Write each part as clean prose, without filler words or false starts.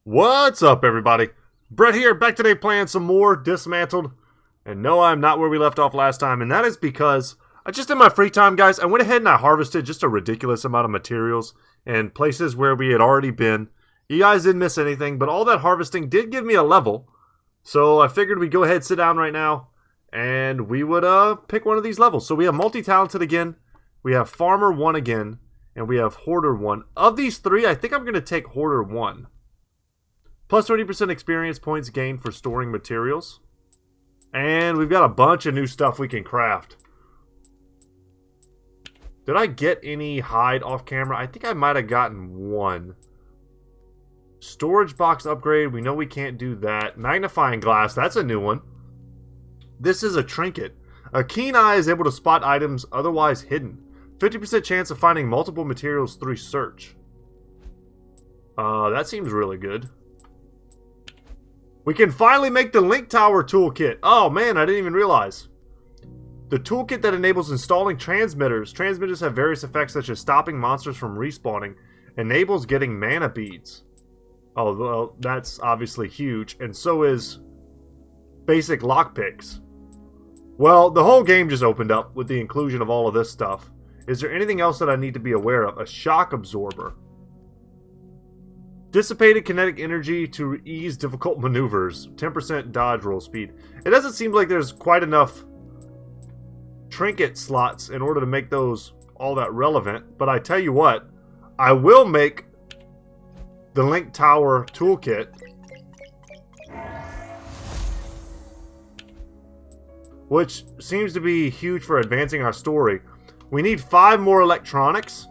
What's up, everybody? Brett here, back today playing some more Dismantled. And no, I'm not where we left off last time, and that is because I just in my free time, guys, I went ahead and I harvested just a ridiculous amount of materials in places where we had already been. You guys didn't miss anything, but all that harvesting did give me a level. So I figured we'd go ahead and sit down right now, and we would pick one of these levels. So we have Multi-Talented again, we have Farmer 1 again, and we have Hoarder 1. Of these three, I think I'm going to take Hoarder 1. Plus 20% experience points gained for storing materials. And we've got a bunch of new stuff we can craft. Did I get any hide off camera? I think I might have gotten one. Storage box upgrade. We know we can't do that. Magnifying glass. That's a new one. This is a trinket. A keen eye is able to spot items otherwise hidden. 50% chance of finding multiple materials through search. That seems really good. We can finally make the Link Tower toolkit. Oh man, I didn't even realize. The toolkit that enables installing transmitters. Transmitters have various effects such as stopping monsters from respawning. Enables getting mana beads. Oh, well, that's obviously huge. And so is basic lockpicks. Well, the whole game just opened up with the inclusion of all of this stuff. Is there anything else that I need to be aware of? A shock absorber. Dissipated kinetic energy to ease difficult maneuvers. 10% dodge roll speed. It doesn't seem like there's quite enough trinket slots in order to make those all that relevant. But I tell you what, I will make the Link Tower toolkit. Which seems to be huge for advancing our story. We need 5 more electronics.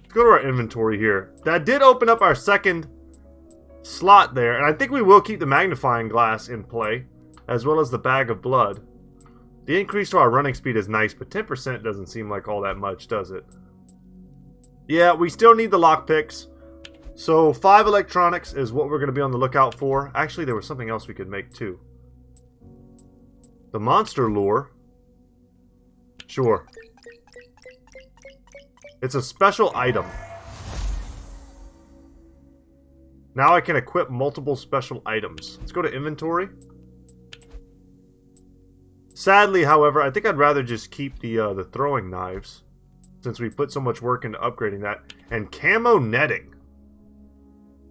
Let's go to our inventory here. That did open up our second slot there. And I think we will keep the magnifying glass in play. As well as the bag of blood. The increase to our running speed is nice. But 10% doesn't seem like all that much, does it? Yeah, we still need the lockpicks. So 5 electronics is what we're going to be on the lookout for. Actually, there was something else we could make too. The monster lure. Sure. It's a special item. Now I can equip multiple special items. Let's go to inventory. Sadly, however, I think I'd rather just keep the throwing knives, since we put so much work into upgrading that. And camo netting.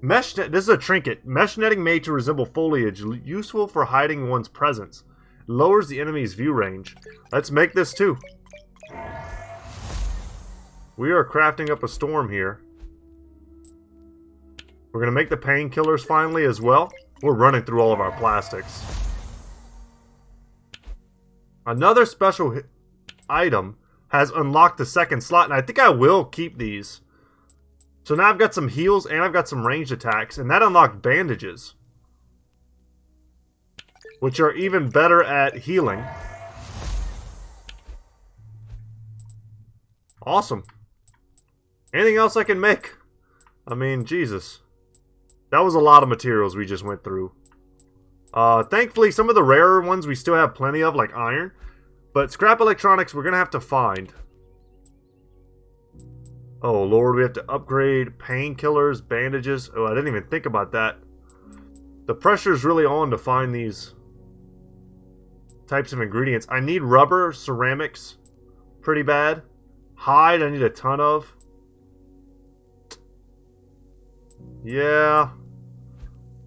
Mesh net. This is a trinket. Mesh netting made to resemble foliage, useful for hiding one's presence. Lowers the enemy's view range. Let's make this too. We are crafting up a storm here. We're going to make the painkillers finally as well. We're running through all of our plastics. Another special item has unlocked the second slot, and I think I will keep these. So now I've got some heals and I've got some ranged attacks, and that unlocked bandages, which are even better at healing. Awesome. Anything else I can make? I mean, Jesus. That was a lot of materials we just went through. Thankfully, some of the rarer ones we still have plenty of, like iron. But scrap electronics we're going to have to find. Oh, Lord, we have to upgrade painkillers, bandages. Oh, I didn't even think about that. The pressure's really on to find these types of ingredients. I need rubber, ceramics, pretty bad. Hide, I need a ton of. Yeah.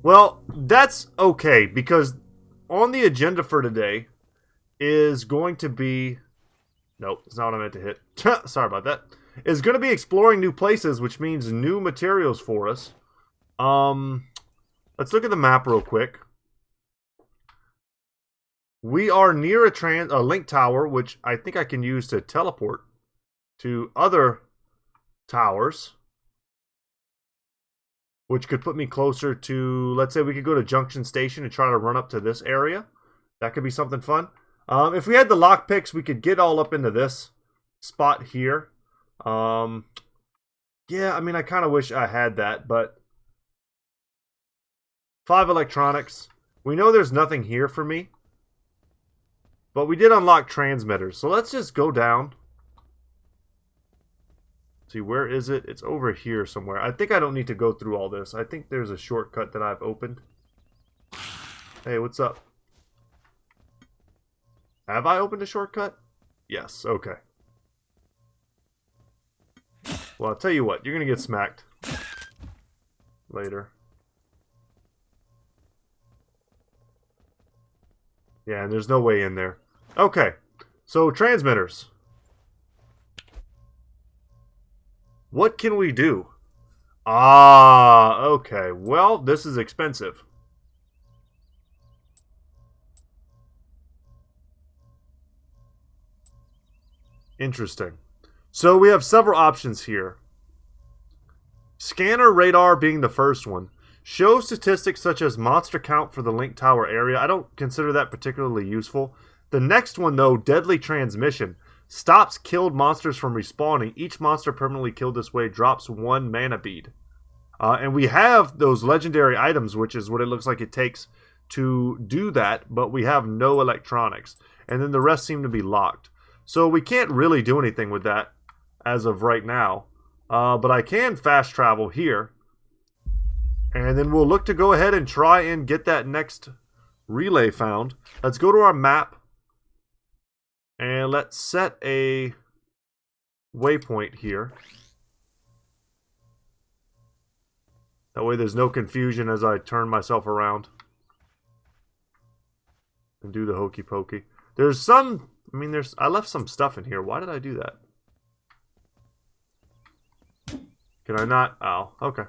Well, that's okay, because on the agenda for today is going to be... Nope, it's not what I meant to hit. Sorry about that. Is going to be exploring new places, which means new materials for us. Let's look at the map real quick. We are near a link tower, which I think I can use to teleport to other towers, which could put me closer to, let's say we could go to Junction Station and try to run up to this area. That could be something fun. If we had the lockpicks, we could get all up into this spot here. Yeah, I mean, I kind of wish I had that, but 5 electronics. We know there's nothing here for me, but we did unlock transmitters. So let's just go down See, where is it? It's over here somewhere. I think I don't need to go through all this. I think there's a shortcut that I've opened. Hey, what's up? Have I opened a shortcut? Yes, okay. Well, I'll tell you what. You're going to get smacked. Later. Yeah, and there's no way in there. Okay. So, transmitters. What can we do? Ah, okay. Well, this is expensive. Interesting. So we have several options here. Scanner radar being the first one. Shows statistics such as monster count for the link tower area. I don't consider that particularly useful. The next one, though, deadly transmission. Stops killed monsters from respawning. Each monster permanently killed this way drops 1 mana bead. And we have those legendary items, which is what it looks like it takes to do that, but we have no electronics. And then the rest seem to be locked. So we can't really do anything with that as of right now. But I can fast travel here. And then we'll look to go ahead and try and get that next relay found. Let's go to our map. And let's set a waypoint here. That way there's no confusion as I turn myself around. And do the hokey pokey. There's some... I left some stuff in here. Why did I do that? Can I not? Oh, okay.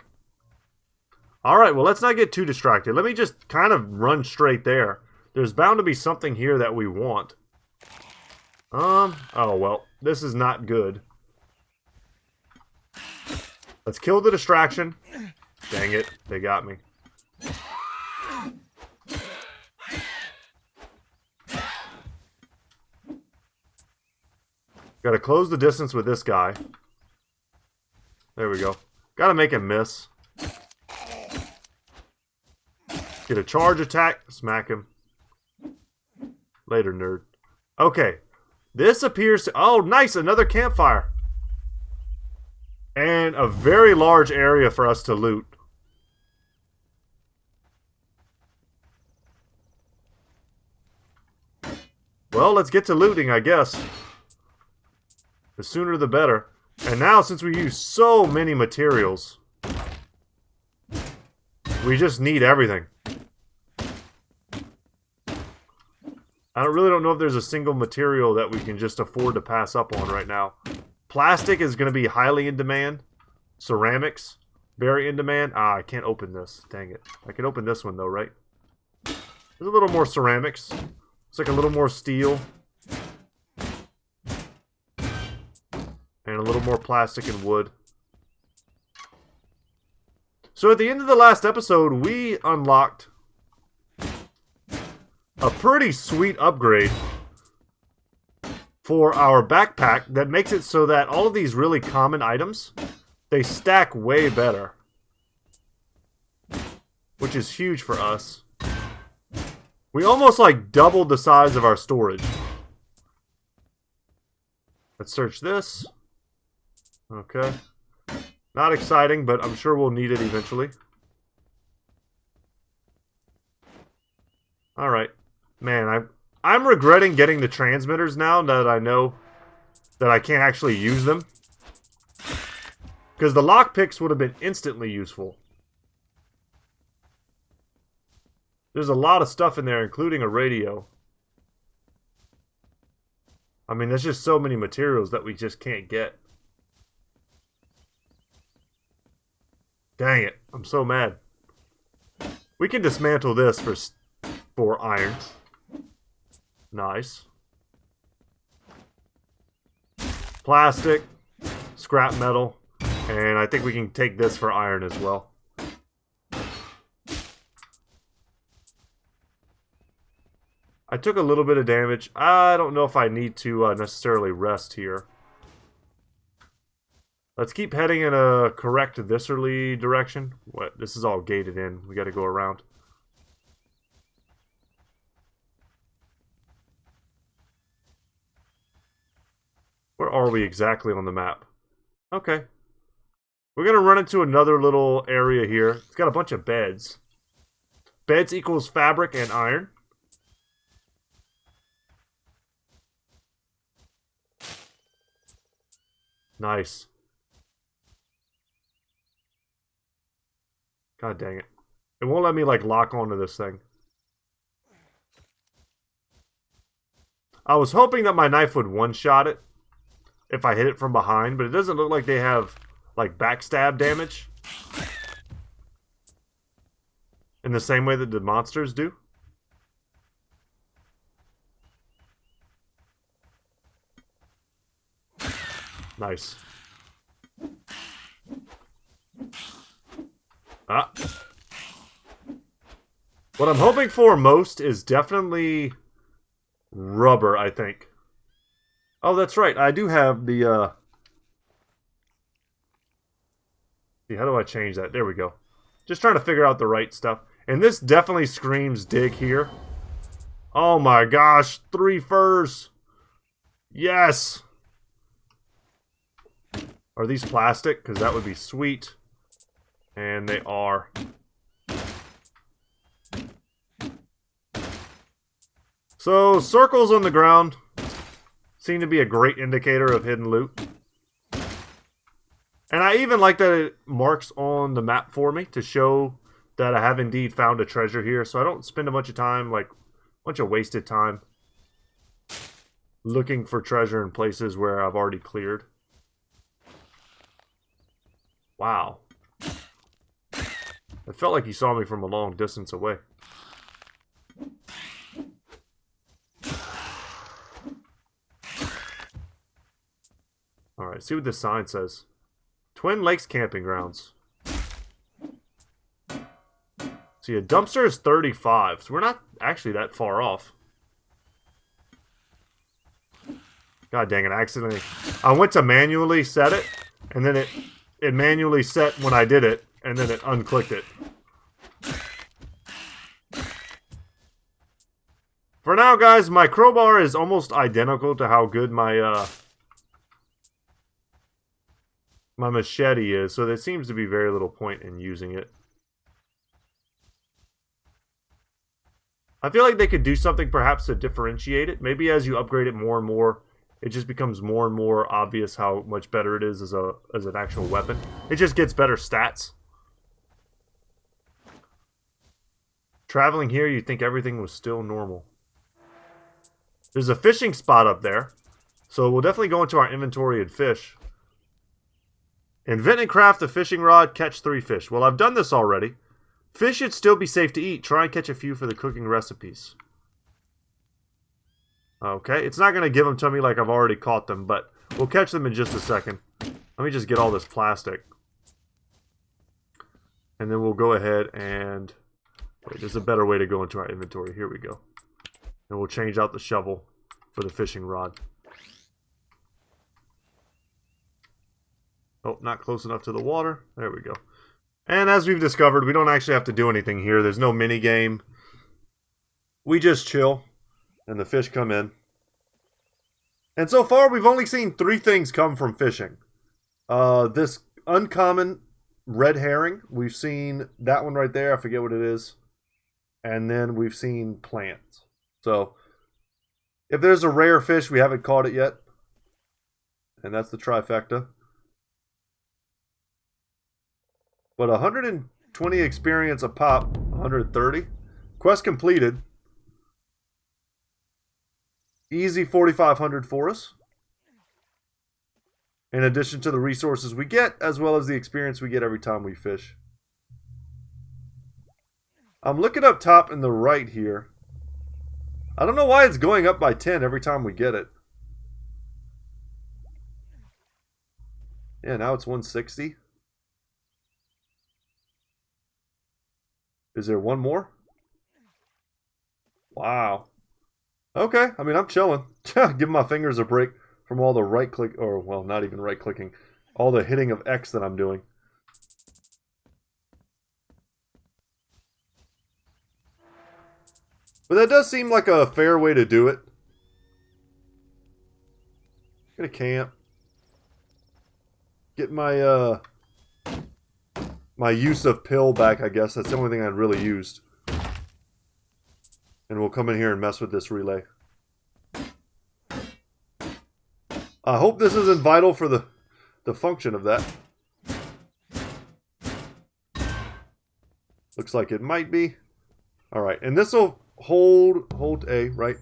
Alright, well, let's not get too distracted. Let me just kind of run straight there. There's bound to be something here that we want. Oh, well, this is not good. Let's kill the distraction. Dang it, they got me. Gotta close the distance with this guy. There we go. Gotta make him miss. Get a charge attack. Smack him. Later, nerd. Okay. This appears to... Oh, nice! Another campfire. And a very large area for us to loot. Well, let's get to looting, I guess. The sooner the better. And now, since we use so many materials, we just need everything. I really don't know if there's a single material that we can just afford to pass up on right now. Plastic is going to be highly in demand. Ceramics, very in demand. Ah, I can't open this. Dang it. I can open this one, though, right? There's a little more ceramics. It's like a little more steel. And a little more plastic and wood. So at the end of the last episode, we unlocked a pretty sweet upgrade for our backpack that makes it so that all of these really common items, they stack way better. Which is huge for us. We almost like doubled the size of our storage. Let's search this. Okay. Not exciting, but I'm sure we'll need it eventually. Alright. Man, I'm regretting getting the transmitters now that I know that I can't actually use them. Because the lockpicks would have been instantly useful. There's a lot of stuff in there, including a radio. I mean, there's just so many materials that we just can't get. Dang it, I'm so mad. We can dismantle this for iron. Nice. Plastic, scrap metal, and I think we can take this for iron as well. I took a little bit of damage. I don't know if I need to necessarily rest here. Let's keep heading in a correct viscerally direction. What? This is all gated in. We got to go around. Where are we exactly on the map? Okay. We're going to run into another little area here. It's got a bunch of beds. Beds equals fabric and iron. Nice. God dang it. It won't let me, like, lock onto this thing. I was hoping that my knife would one-shot it if I hit it from behind, but it doesn't look like they have, like, backstab damage in the same way that the monsters do. Nice. Ah. What I'm hoping for most is definitely rubber, I think. Oh, that's right. I do have the, See, how do I change that? There we go. Just trying to figure out the right stuff. And this definitely screams dig here. Oh my gosh. 3 furs. Yes. Are these plastic? Because that would be sweet. And they are. So, circles on the ground seem to be a great indicator of hidden loot. And I even like that it marks on the map for me to show that I have indeed found a treasure here. So I don't spend a bunch of time, like, a bunch of wasted time looking for treasure in places where I've already cleared. Wow. It felt like he saw me from a long distance away. Alright, see what this sign says. Twin Lakes Camping Grounds. See, a dumpster is 35, so we're not actually that far off. God dang it, accidentally. I went to manually set it, and then it manually set when I did it, and then it unclicked it. For now, guys, my crowbar is almost identical to how good my my machete is, so there seems to be very little point in using it. I feel like they could do something perhaps to differentiate it. Maybe as you upgrade it more and more, it just becomes more and more obvious how much better it is as an actual weapon. It just gets better stats. Traveling here, you'd think everything was still normal. There's a fishing spot up there, so we'll definitely go into our inventory and fish. Invent and craft a fishing rod, catch 3 fish. Well, I've done this already. Fish should still be safe to eat. Try and catch a few for the cooking recipes. Okay, it's not going to give them to me like I've already caught them, but we'll catch them in just a second. Let me just get all this plastic. And then we'll go ahead and... Wait, there's a better way to go into our inventory. Here we go. And we'll change out the shovel for the fishing rod. Oh, not close enough to the water. There we go. And as we've discovered, we don't actually have to do anything here. There's no mini game. We just chill, and the fish come in. And so far, we've only seen 3 things come from fishing. This uncommon red herring. We've seen that one right there. I forget what it is. And then we've seen plants. So, if there's a rare fish, we haven't caught it yet. And that's the trifecta. But 120 experience a pop, 130. Quest completed. Easy 4,500 for us. In addition to the resources we get, as well as the experience we get every time we fish. I'm looking up top in the right here. I don't know why it's going up by 10 every time we get it. Yeah, now it's 160. Is there one more? Wow. Okay, I mean, I'm chilling. Give my fingers a break from all the right click, or, well, not even right clicking. All the hitting of X that I'm doing. But that does seem like a fair way to do it. Get a camp. get my my use of pill back, I guess. That's the only thing I'd really used. And we'll come in here and mess with this relay. I hope this isn't vital for the function of that. Looks like it might be. Alright, and this will hold A, right?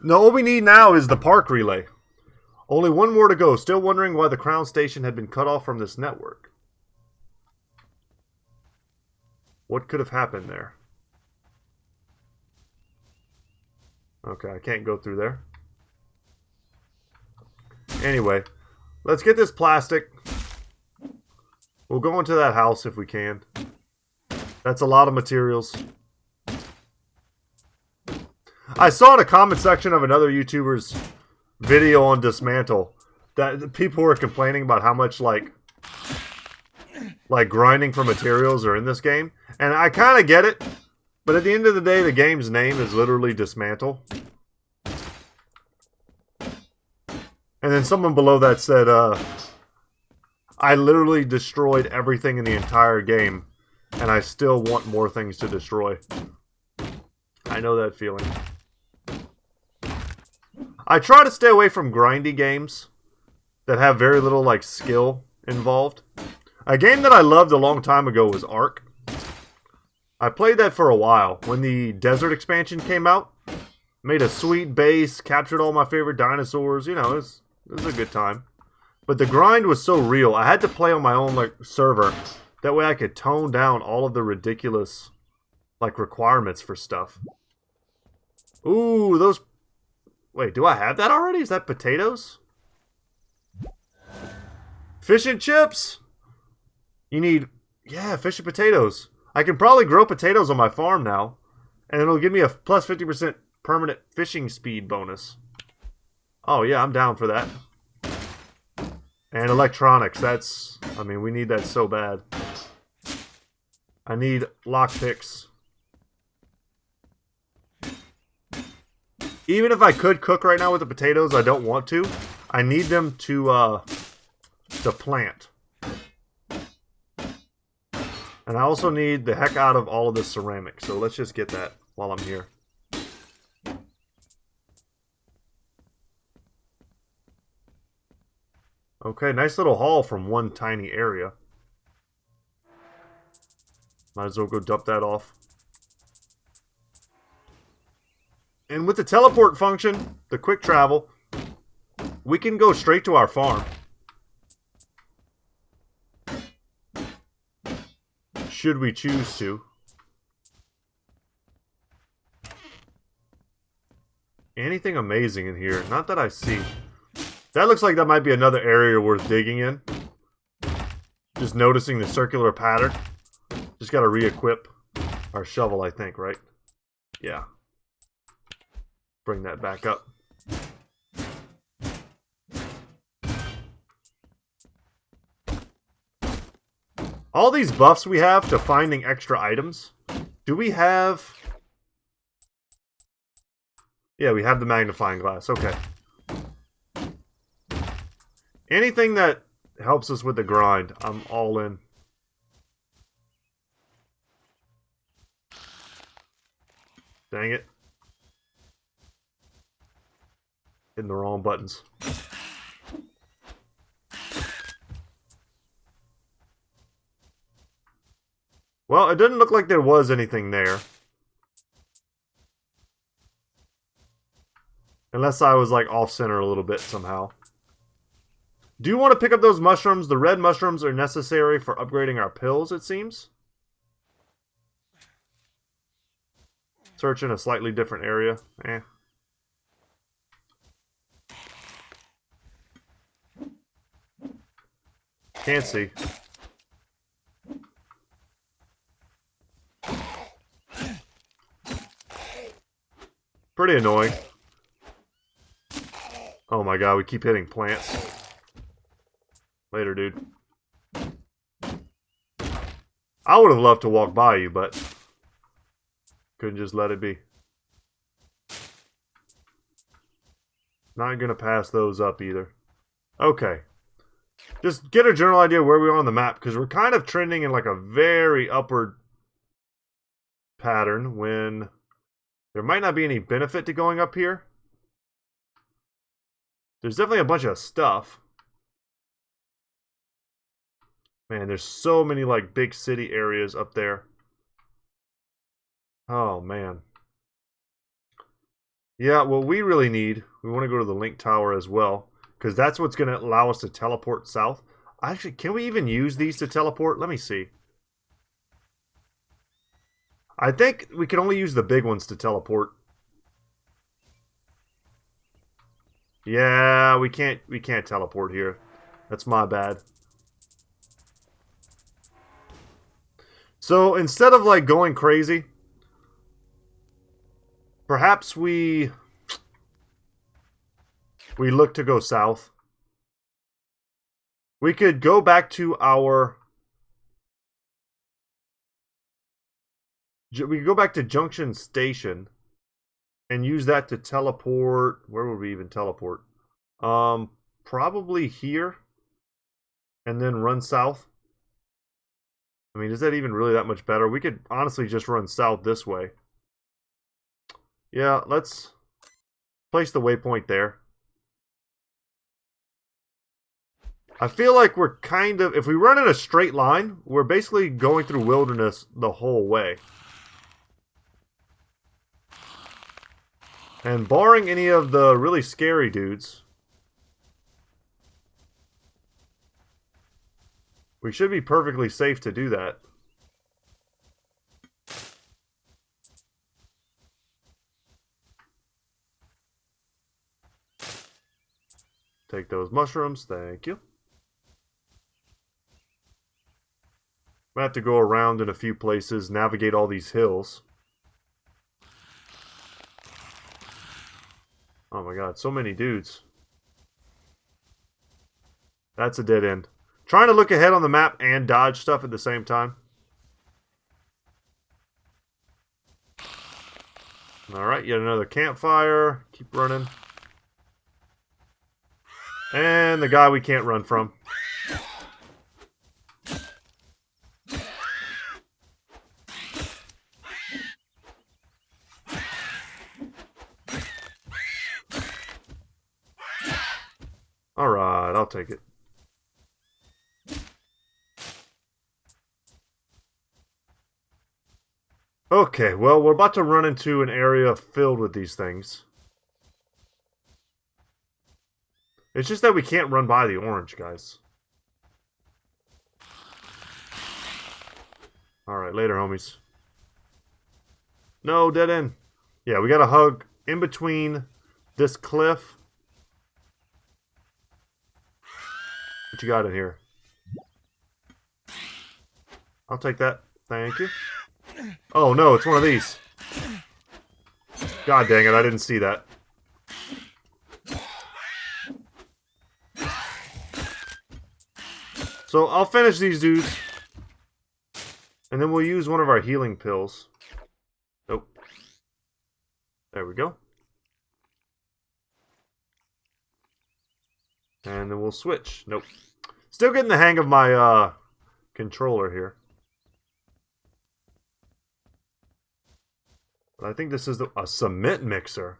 No, all we need now is the park relay. Only one more to go. Still wondering why the Crown Station had been cut off from this network. What could have happened there? Okay, I can't go through there. Anyway, let's get this plastic. We'll go into that house if we can. That's a lot of materials. I saw in a comment section of another YouTuber's video on Dismantle that people were complaining about how much like grinding for materials are in this game. And I kind of get it. But at the end of the day, the game's name is literally Dismantle. And then someone below that said, I literally destroyed everything in the entire game, and I still want more things to destroy. I know that feeling. I try to stay away from grindy games that have very little, like, skill involved. A game that I loved a long time ago was Ark. I played that for a while. When the Desert expansion came out, made a sweet base, captured all my favorite dinosaurs, you know, it was a good time. But the grind was so real. I had to play on my own like server. That way I could tone down all of the ridiculous like requirements for stuff. Ooh, those... Wait, do I have that already? Is that potatoes? Fish and chips! You need... Yeah, fish and potatoes. I can probably grow potatoes on my farm now. And it'll give me a plus 50% permanent fishing speed bonus. Oh yeah, I'm down for that. And electronics, that's... I mean, we need that so bad. I need lockpicks. Even if I could cook right now with the potatoes, I don't want to. I need them to plant. And I also need the heck out of all of this ceramic. So let's just get that while I'm here. Okay, nice little haul from one tiny area. Might as well go dump that off. And with the teleport function, the quick travel, we can go straight to our farm. Should we choose to. Anything amazing in here? Not that I see. That looks like that might be another area worth digging in. Just noticing the circular pattern. Just gotta re-equip our shovel, I think, right? Yeah. Bring that back up. All these buffs we have to finding extra items. Do we have... Yeah, we have the magnifying glass. Okay. Anything that helps us with the grind, I'm all in. Dang it. Hitting the wrong buttons. Well, it didn't look like there was anything there. Unless I was like off-center a little bit somehow. Do you want to pick up those mushrooms? The red mushrooms are necessary for upgrading our pills, it seems. Search in a slightly different area. Eh. Can't see. Pretty annoying. Oh my god, we keep hitting plants. Later, dude. I would have loved to walk by you, but couldn't just let it be. Not gonna pass those up either. Okay. just get a general idea where we are on the map, because we're kind of trending in like a very upward pattern when there might not be any benefit to going up here. There's definitely a bunch of stuff. Man, there's so many like big city areas up there. Oh man. Yeah, what we really need, we want to go to the Link Tower as well, because that's what's going to allow us to teleport south. Actually, can we even use these to teleport? Let me see. I think we can only use the big ones to teleport. Yeah, we can't teleport here. That's my bad. So instead of like going crazy, perhaps we look to go south. We could go back to our... We could go back to Junction Station and use that to teleport. Where would we even teleport? Probably here. And then run south. I mean, is that even really that much better? We could honestly just run south this way. Yeah, let's place the waypoint there. I feel like we're kind of... If we run in a straight line, we're basically going through wilderness the whole way. And barring any of the really scary dudes, we should be perfectly safe to do that. Take those mushrooms, thank you. I have to go around in a few places, navigate all these hills. Oh my god, so many dudes. That's a dead end. Trying to look ahead on the map and dodge stuff at the same time. Alright, yet another campfire. Keep running. And the guy we can't run from. Alright, I'll take it. Okay, well, we're about to run into an area filled with these things. It's just that we can't run by the orange, guys. Alright, later, homies. No, dead end. Yeah, we gotta hug in between this cliff. What you got in here? I'll take that. Thank you. Oh no, it's one of these. God dang it, I didn't see that. So I'll finish these dudes. And then we'll use one of our healing pills. Nope. There we go. And then we'll switch. Nope. Still getting the hang of my controller here. But I think this is a cement mixer.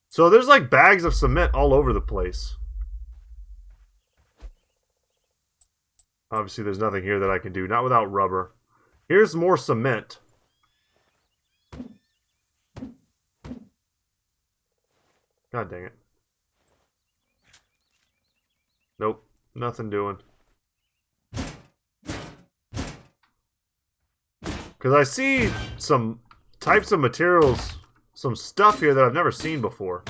So there's like bags of cement all over the place. Obviously there's nothing here that I can do. Not without rubber. Here's more cement. God dang it. Nope. Nothing doing. Because I see some types of materials, some stuff here that I've never seen before.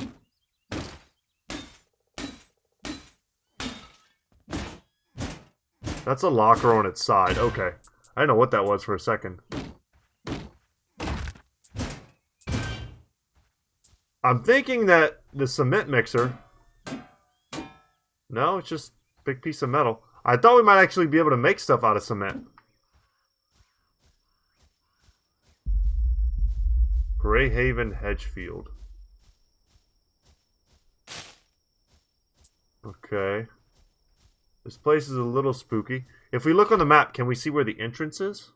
That's a locker on its side. Okay. I didn't know what that was for a second. I'm thinking that the cement mixer... No, it's just a big piece of metal. I thought we might actually be able to make stuff out of cement. Greyhaven Hedgefield. Okay. This place is a little spooky. If we look on the map, can we see where the entrance is?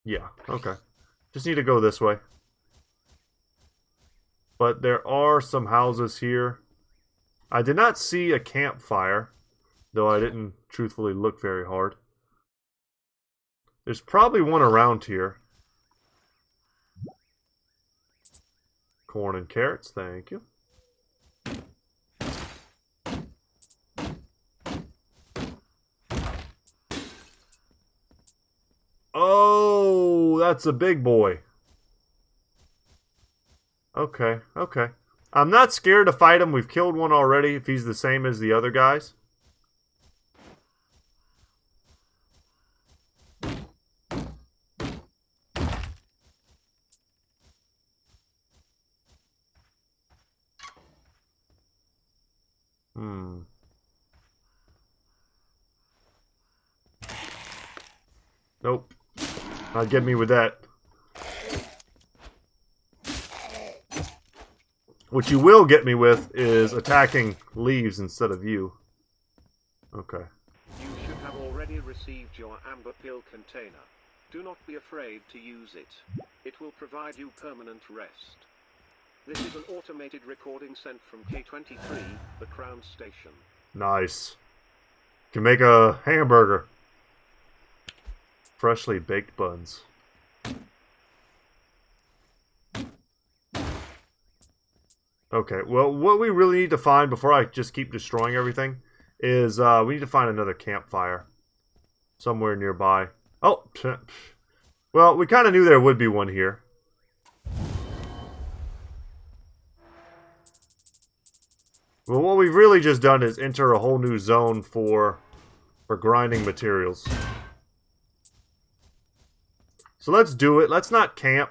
Yeah, okay. Just need to go this way. But there are some houses here. I did not see a campfire, though I didn't truthfully look very hard. There's probably one around here. Corn and carrots, thank you. Oh, that's a big boy. Okay, okay. I'm not scared to fight him. We've killed one already if he's the same as the other guys. Nope. Not get me with that. What you will get me with is attacking leaves instead of you. Okay. You should have already received your amber pill container. Do not be afraid to use it. It will provide you permanent rest. This is an automated recording sent from K23, the Crown Station. Nice. Can make a hamburger. Freshly baked buns. Okay, well, what we really need to find before I just keep destroying everything is we need to find another campfire somewhere nearby. Oh, well, we kind of knew there would be one here. Well, what we've really just done is enter a whole new zone for grinding materials. So let's do it. Let's not camp.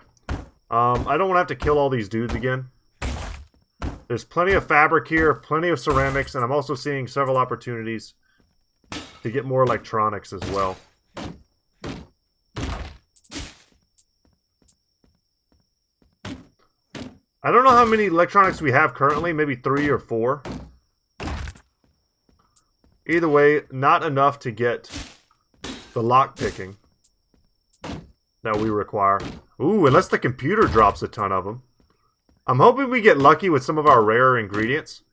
I don't want to have to kill all these dudes again. There's plenty of fabric here, plenty of ceramics, and I'm also seeing several opportunities to get more electronics as well. I don't know how many electronics we have currently, maybe 3 or 4. Either way, not enough to get the lock picking that we require. Ooh, unless the computer drops a ton of them. I'm hoping we get lucky with some of our rare ingredients.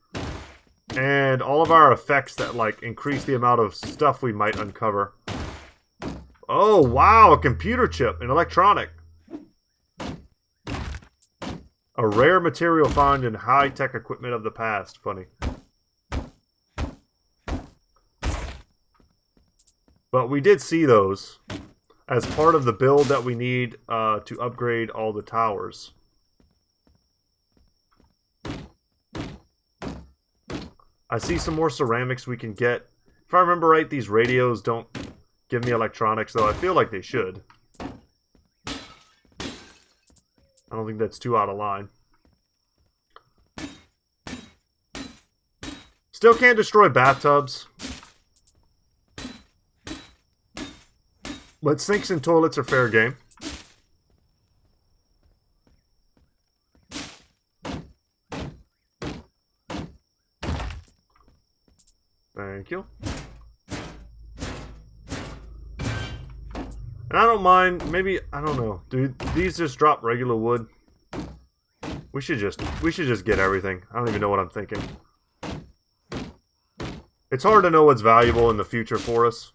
And all of our effects that, like, increase the amount of stuff we might uncover. Oh, wow, a computer chip, an electronic. A rare material found in high-tech equipment of the past. Funny. But we did see those as part of the build that we need to upgrade all the towers. I see some more ceramics we can get. If I remember right, these radios don't give me electronics, though I feel like they should. I don't think that's too out of line. Still can't destroy bathtubs. But sinks and toilets are fair game. Thank you. And I don't mind, maybe, I don't know. Dude, these just drop regular wood. We should just get everything. I don't even know what I'm thinking. It's hard to know what's valuable in the future for us.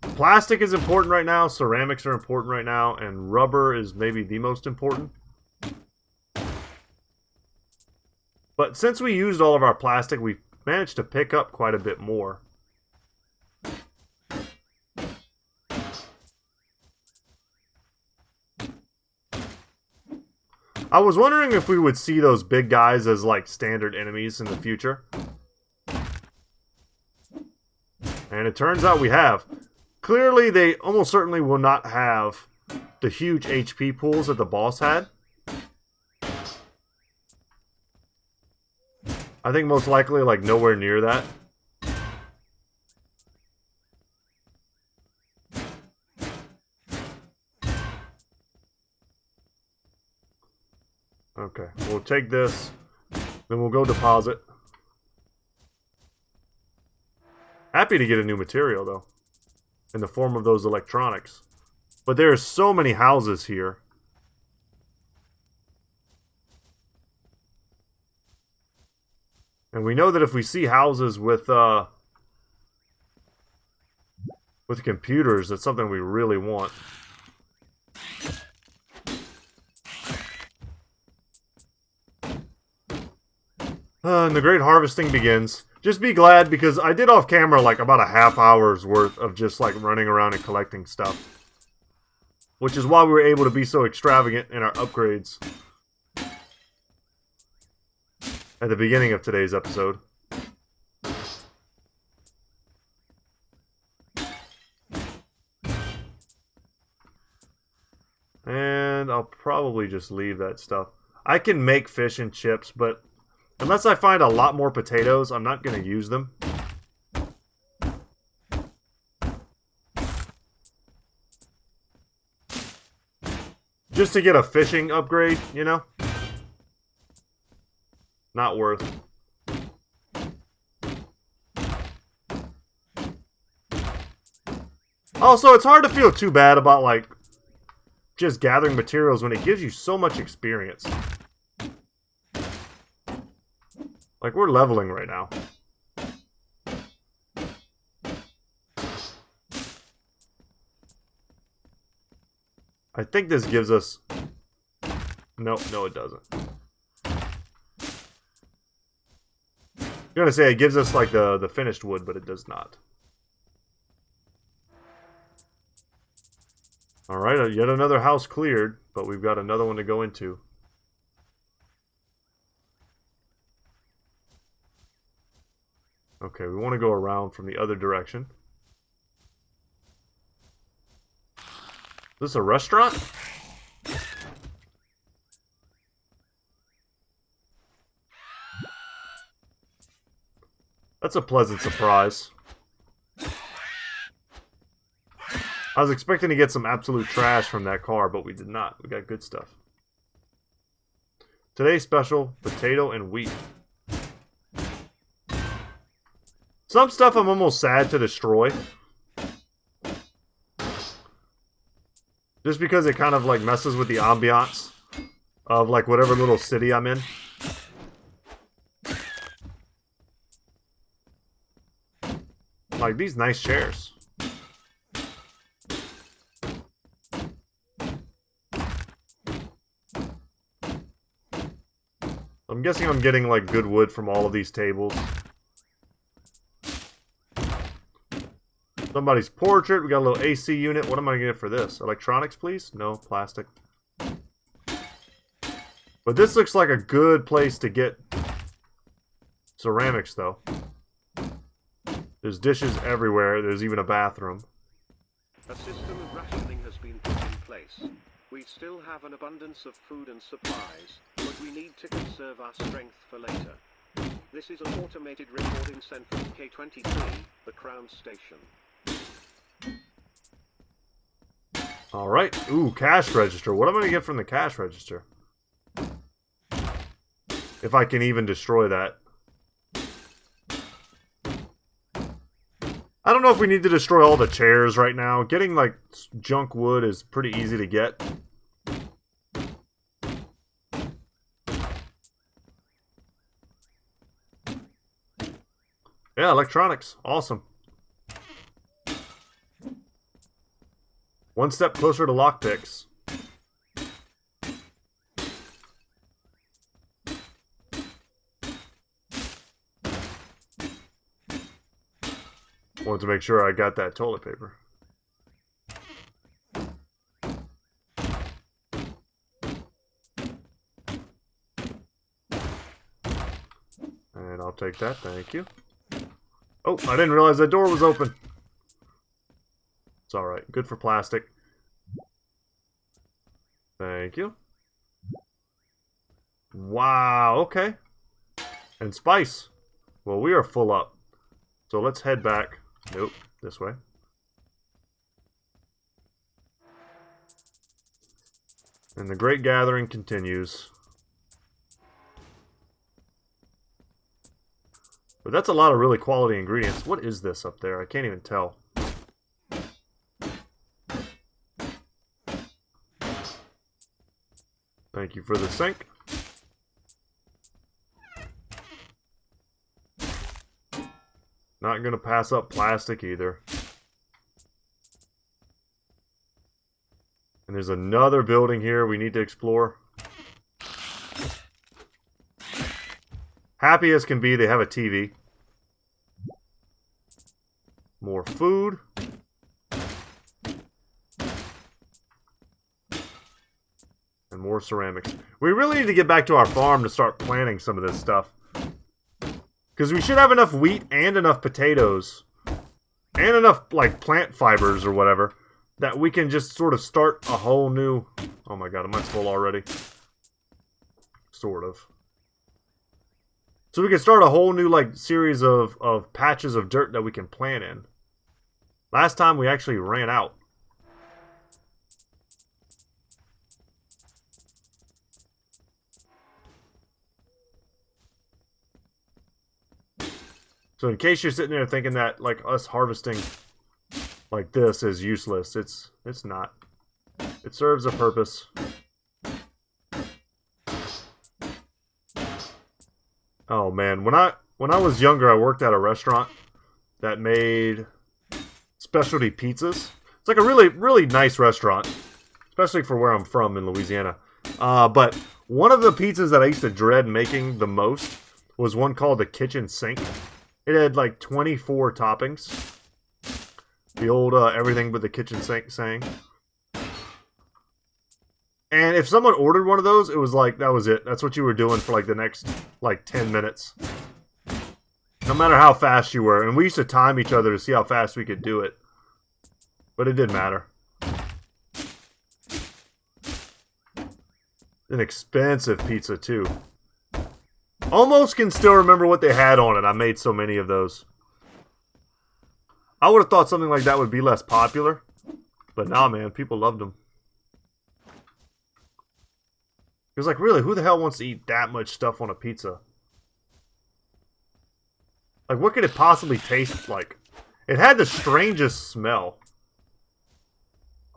Plastic is important right now, ceramics are important right now, and rubber is maybe the most important. But since we used all of our plastic, we've managed to pick up quite a bit more. I was wondering if we would see those big guys as, like, standard enemies in the future. And it turns out we have. Clearly, they almost certainly will not have the huge HP pools that the boss had. I think most likely, like, nowhere near that. Okay, we'll take this, then we'll go deposit. Happy to get a new material, though, in the form of those electronics. But there are so many houses here. And we know that if we see houses with computers, that's something we really want. And the great harvesting begins. Just be glad, because I did off camera like about a half hour's worth of just like running around and collecting stuff. Which is why we were able to be so extravagant in our upgrades at the beginning of today's episode. And I'll probably just leave that stuff. I can make fish and chips, but unless I find a lot more potatoes, I'm not going to use them. Just to get a fishing upgrade, you know? Not worth. Also, it's hard to feel too bad about, like, just gathering materials when it gives you so much experience. Like, we're leveling right now. I think this gives us... No, it doesn't. I'm gonna say it gives us, like, the finished wood, but it does not. Alright, yet another house cleared, but we've got another one to go into. Okay, we want to go around from the other direction. Is this a restaurant? That's a pleasant surprise. I was expecting to get some absolute trash from that car, but we did not. We got good stuff. Today's special, potato and wheat. Some stuff I'm almost sad to destroy. Just because it kind of like messes with the ambiance of like whatever little city I'm in. Like these nice chairs. I'm guessing I'm getting like good wood from all of these tables. Somebody's portrait. We got a little AC unit. What am I going to get for this? Electronics, please? No, plastic. But this looks like a good place to get ceramics, though. There's dishes everywhere. There's even a bathroom. A system of rationing has been put in place. We still have an abundance of food and supplies, but we need to conserve our strength for later. This is an automated recording sent from K23, the Crown Station. Alright. Ooh, cash register. What am I going to get from the cash register? If I can even destroy that. I don't know if we need to destroy all the chairs right now. Getting, like, junk wood is pretty easy to get. Yeah, electronics. Awesome. One step closer to lockpicks. Wanted to make sure I got that toilet paper. And I'll take that, thank you. Oh, I didn't realize that door was open. It's alright. Good for plastic. Thank you. Wow, okay. And spice. Well, we are full up. So let's head back. Nope, this way. And the great gathering continues. But that's a lot of really quality ingredients. What is this up there? I can't even tell. Thank you for the sink. Not gonna pass up plastic either. And there's another building here we need to explore. Happy as can be, they have a TV. More food. And more ceramics. We really need to get back to our farm to start planting some of this stuff. Because we should have enough wheat and enough potatoes. And enough, like, plant fibers or whatever. That we can just sort of start a whole new... Oh my god, am I full already? Sort of. So we can start a whole new, like, series of patches of dirt that we can plant in. Last time we actually ran out. So in case you're sitting there thinking that, like, us harvesting like this is useless, it's not. It serves a purpose. Oh man, when I was younger, I worked at a restaurant that made specialty pizzas. It's like a really nice restaurant, especially for where I'm from in Louisiana. But one of the pizzas that I used to dread making the most was one called the kitchen sink. It had like 24 toppings. The old everything but the kitchen sink saying. And if someone ordered one of those, it was like, that was it. That's what you were doing for like the next, like, 10 minutes. No matter how fast you were. And we used to time each other to see how fast we could do it. But it didn't matter. An expensive pizza, too. Almost can still remember what they had on it. I made so many of those. I would have thought something like that would be less popular. But nah, man. People loved them. It was like, really, who the hell wants to eat that much stuff on a pizza? Like, what could it possibly taste like? It had the strangest smell.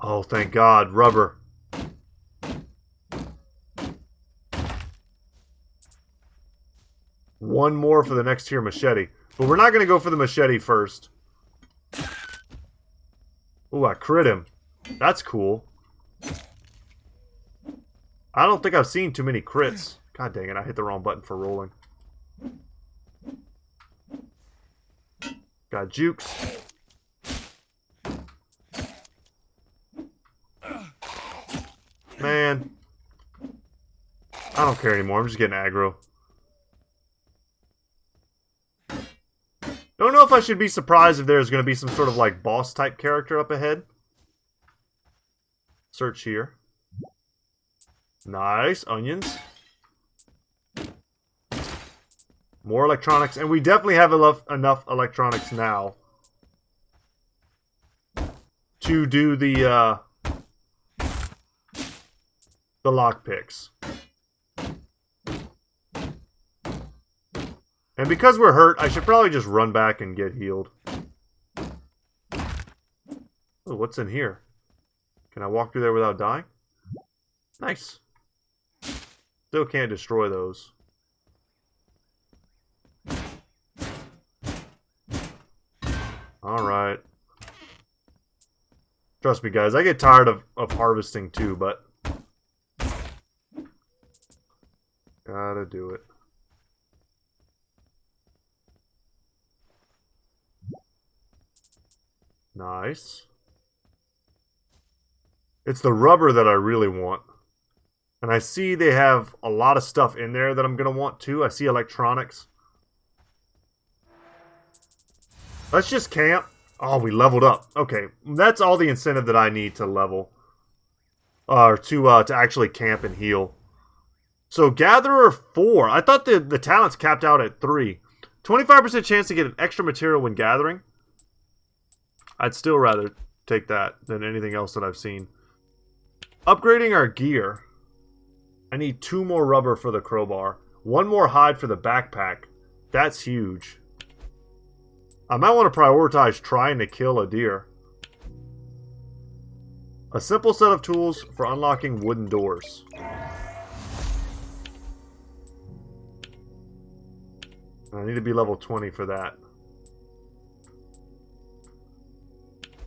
Oh, thank God. Rubber. One more for the next tier machete. But we're not going to go for the machete first. Ooh, I crit him. That's cool. I don't think I've seen too many crits. God dang it, I hit the wrong button for rolling. Got jukes. Man. I don't care anymore, I'm just getting aggro. Don't know if I should be surprised if there's going to be some sort of like boss type character up ahead. Search here. Nice. Onions. More electronics. And we definitely have enough electronics now to do the lockpicks. And because we're hurt, I should probably just run back and get healed. Oh, what's in here? Can I walk through there without dying? Nice. Still can't destroy those. Alright. Trust me, guys, I get tired of harvesting too, but gotta do it. Nice. It's the rubber that I really want. And I see they have a lot of stuff in there that I'm going to want too. I see electronics. Let's just camp. Oh, we leveled up. Okay, that's all the incentive that I need to level. To actually camp and heal. So, Gatherer 4. I thought the talent's capped out at 3. 25% chance to get an extra material when gathering. I'd still rather take that than anything else that I've seen. Upgrading our gear. I need 2 more rubber for the crowbar. 1 more hide for the backpack. That's huge. I might want to prioritize trying to kill a deer. A simple set of tools for unlocking wooden doors. I need to be level 20 for that.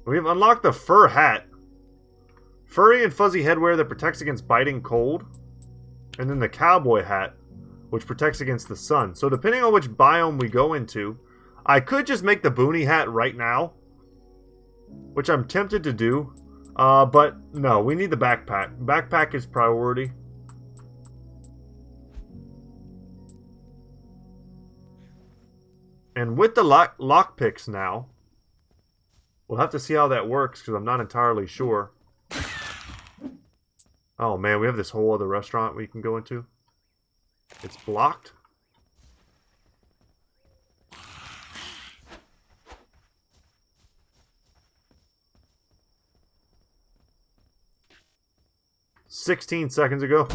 We've unlocked the fur hat. Furry and fuzzy headwear that protects against biting cold. And then the cowboy hat, which protects against the sun. So depending on which biome we go into, I could just make the boonie hat right now, which I'm tempted to do. But no, we need the backpack. Backpack is priority. And with the lockpicks now, we'll have to see how that works because I'm not entirely sure. Oh man, we have this whole other restaurant we can go into. It's blocked. $16 ago.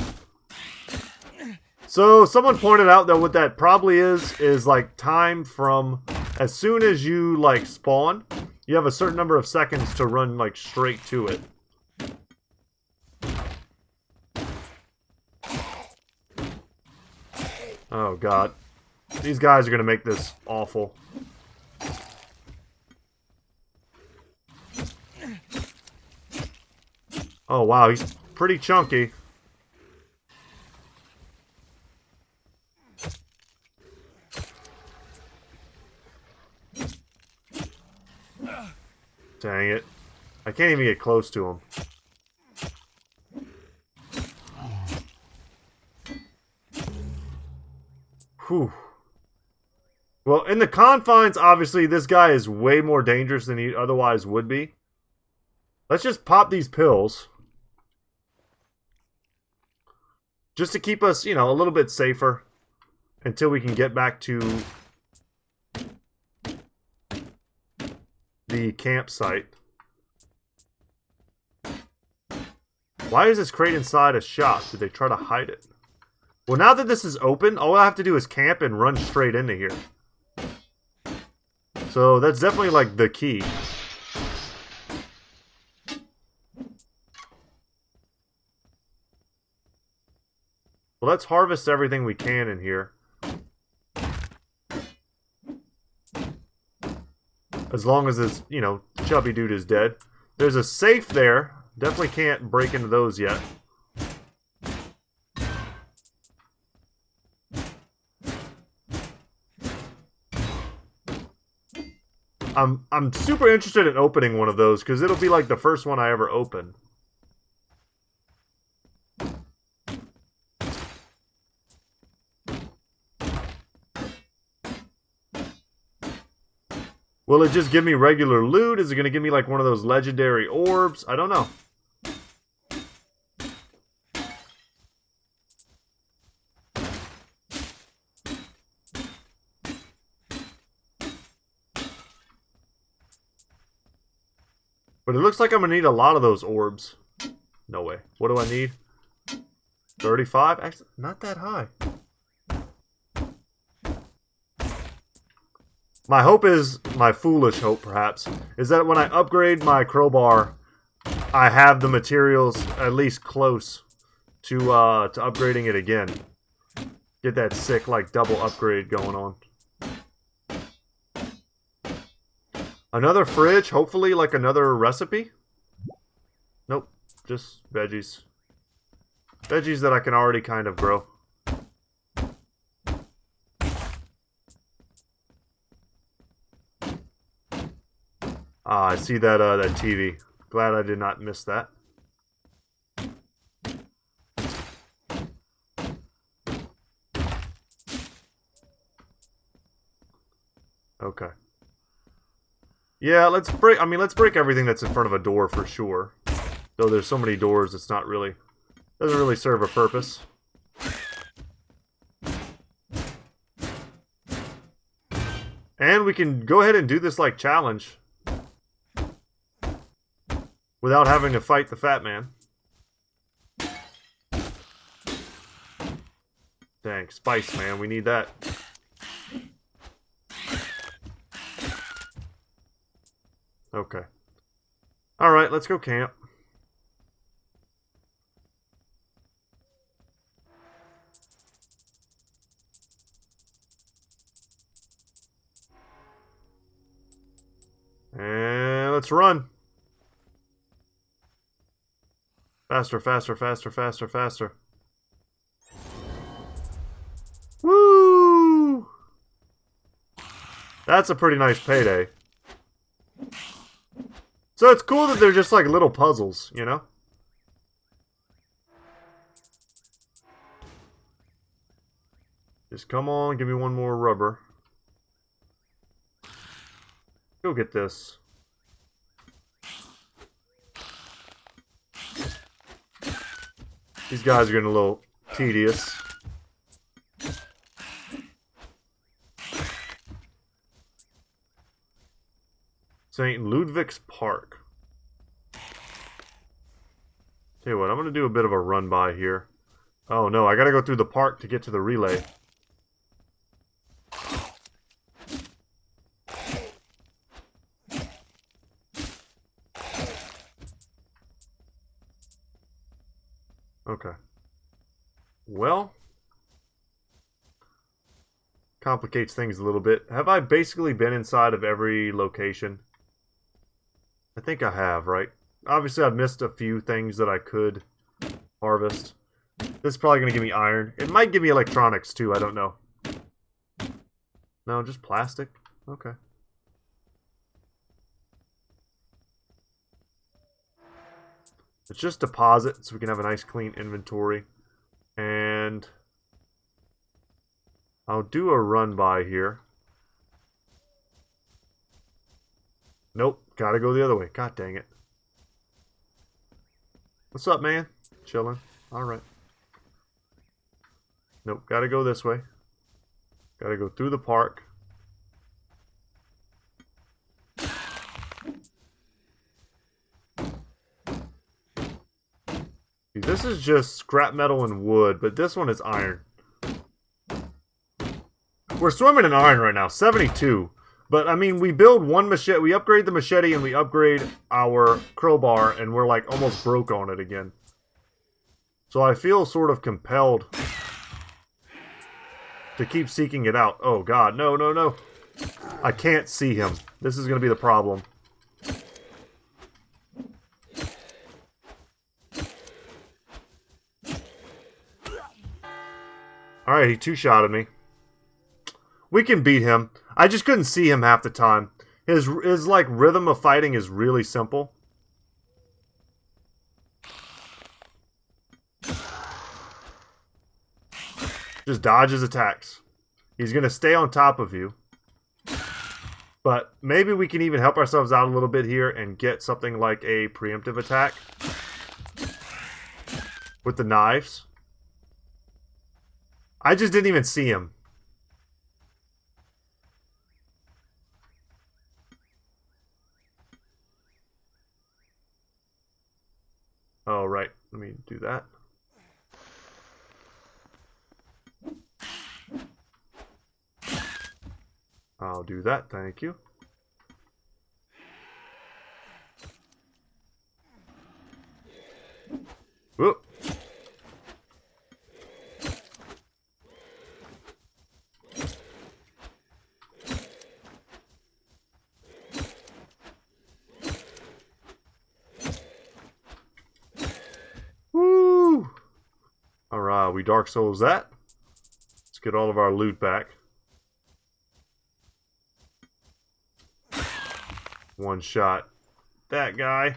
So someone pointed out that what that probably is like time from as soon as you like spawn, you have a certain number of seconds to run like straight to it. Oh god. These guys are gonna make this awful. Oh wow, he's pretty chunky. Dang it. I can't even get close to him. Whew. Well, in the confines, obviously, this guy is way more dangerous than he otherwise would be. Let's just pop these pills. Just to keep us, you know, a little bit safer. Until we can get back to the campsite. Why is this crate inside a shop? Did they try to hide it? Well, now that this is open, all I have to do is camp and run straight into here. So that's definitely like the key. Well, let's harvest everything we can in here. As long as this, you know, chubby dude is dead. There's a safe there. Definitely can't break into those yet. I'm super interested in opening one of those because it'll be like the first one I ever open. Will it just give me regular loot? Is it going to give me like one of those legendary orbs? I don't know. But it looks like I'm going to need a lot of those orbs. No way. What do I need? 35? Actually, not that high. My hope is, my foolish hope perhaps, is that when I upgrade my crowbar, I have the materials at least close to upgrading it again. Get that sick, like, double upgrade going on. Another fridge, hopefully like another recipe. Nope, just veggies. Veggies that I can already kind of grow. Ah, I see that that TV. Glad I did not miss that. Okay. Yeah, let's break. I mean, let's break everything that's in front of a door for sure. Though there's so many doors, it's not really doesn't really serve a purpose. And we can go ahead and do this like challenge without having to fight the fat man. Dang, spice, man, we need that. Okay. Alright, let's go camp. And let's run. Faster, faster, faster, faster, faster. Woo! That's a pretty nice payday. So it's cool that they're just like little puzzles, you know? Just come on, give me one more rubber. Go get this. These guys are getting a little tedious. St. Ludwig's Park. Tell you what, I'm going to do a bit of a run by here. Oh no, I got to go through the park to get to the relay. Okay. Well, complicates things a little bit. Have I basically been inside of every location? I think I have, right? Obviously, I've missed a few things that I could harvest. This is probably going to give me iron. It might give me electronics, too. I don't know. No, just plastic? Okay. It's just deposit, so we can have a nice, clean inventory. And I'll do a run by here. Nope, gotta go the other way. God dang it. What's up, man? Chilling. Alright. Nope, gotta go this way. Gotta go through the park. See, this is just scrap metal and wood, but this one is iron. We're swimming in iron right now, 72. But, I mean, we build one machete, we upgrade the machete, and we upgrade our crowbar, and we're, like, almost broke on it again. So I feel sort of compelled to keep seeking it out. Oh, God, no, no, no. I can't see him. This is going to be the problem. Alright, he two-shotted me. We can beat him. I just couldn't see him half the time. His like rhythm of fighting is really simple. Just dodge his attacks. He's going to stay on top of you. But maybe we can even help ourselves out a little bit here and get something like a preemptive attack. With the knives. I just didn't even see him. Oh, right. Let me do that. I'll do that, thank you. Whoop. Woo! Alright, we Dark Souls that. Let's get all of our loot back. One shot. That guy.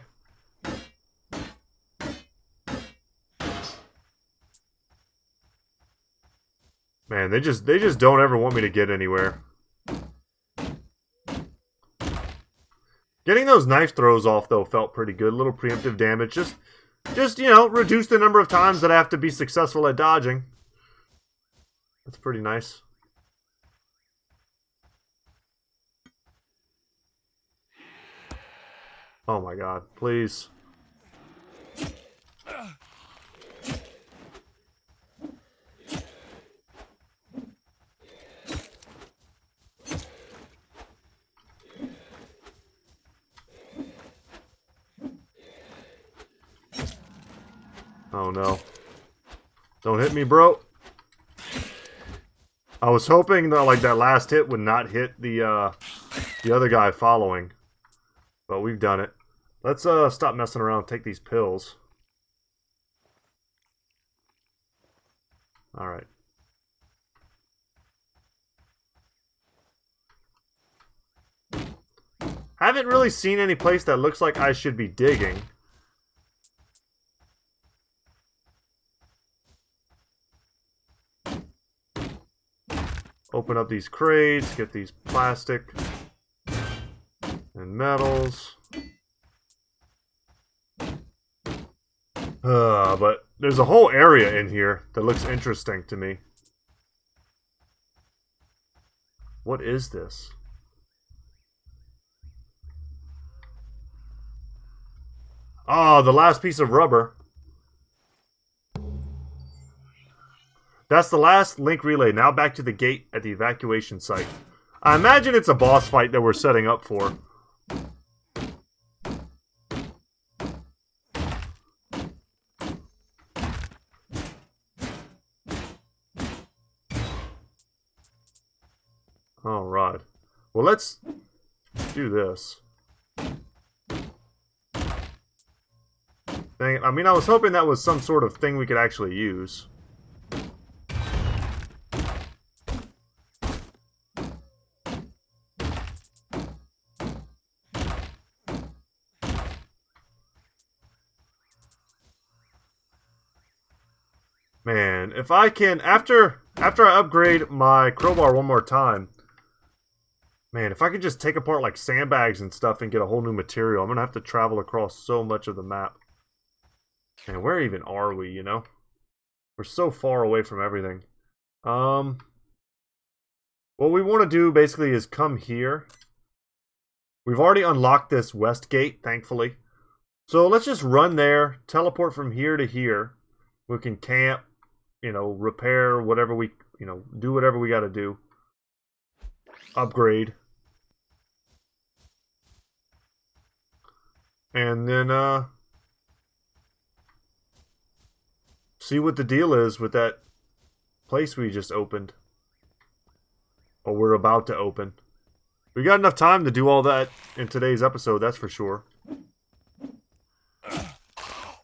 Man, they just don't ever want me to get anywhere. Getting those knife throws off though felt pretty good. A little preemptive damage. Just you know, reduce the number of times that I have to be successful at dodging. That's pretty nice. Oh my god, please. Oh no. Don't hit me, bro. I was hoping that like that last hit would not hit the other guy following. But we've done it. Let's stop messing around and take these pills. Alright. Haven't really seen any place that looks like I should be digging. Open up these crates, get these plastic and metals. But there's a whole area in here that looks interesting to me. What is this? Oh, the last piece of rubber. That's the last link relay. Now back to the gate at the evacuation site. I imagine it's a boss fight that we're setting up for. Alright. Well, let's do this. Dang it. I mean, I was hoping that was some sort of thing we could actually use. Man, if I can, after I upgrade my crowbar one more time, man, if I could just take apart like sandbags and stuff and get a whole new material, I'm gonna have to travel across so much of the map. And where even are we, you know? We're so far away from everything. What we want to do basically is come here. We've already unlocked this west gate, thankfully. So let's just run there, teleport from here to here. We can camp, you know, repair whatever we, you know, do whatever we got to do. Upgrade. And then, see what the deal is with that place we just opened. Or we're about to open. We got enough time to do all that in today's episode, that's for sure.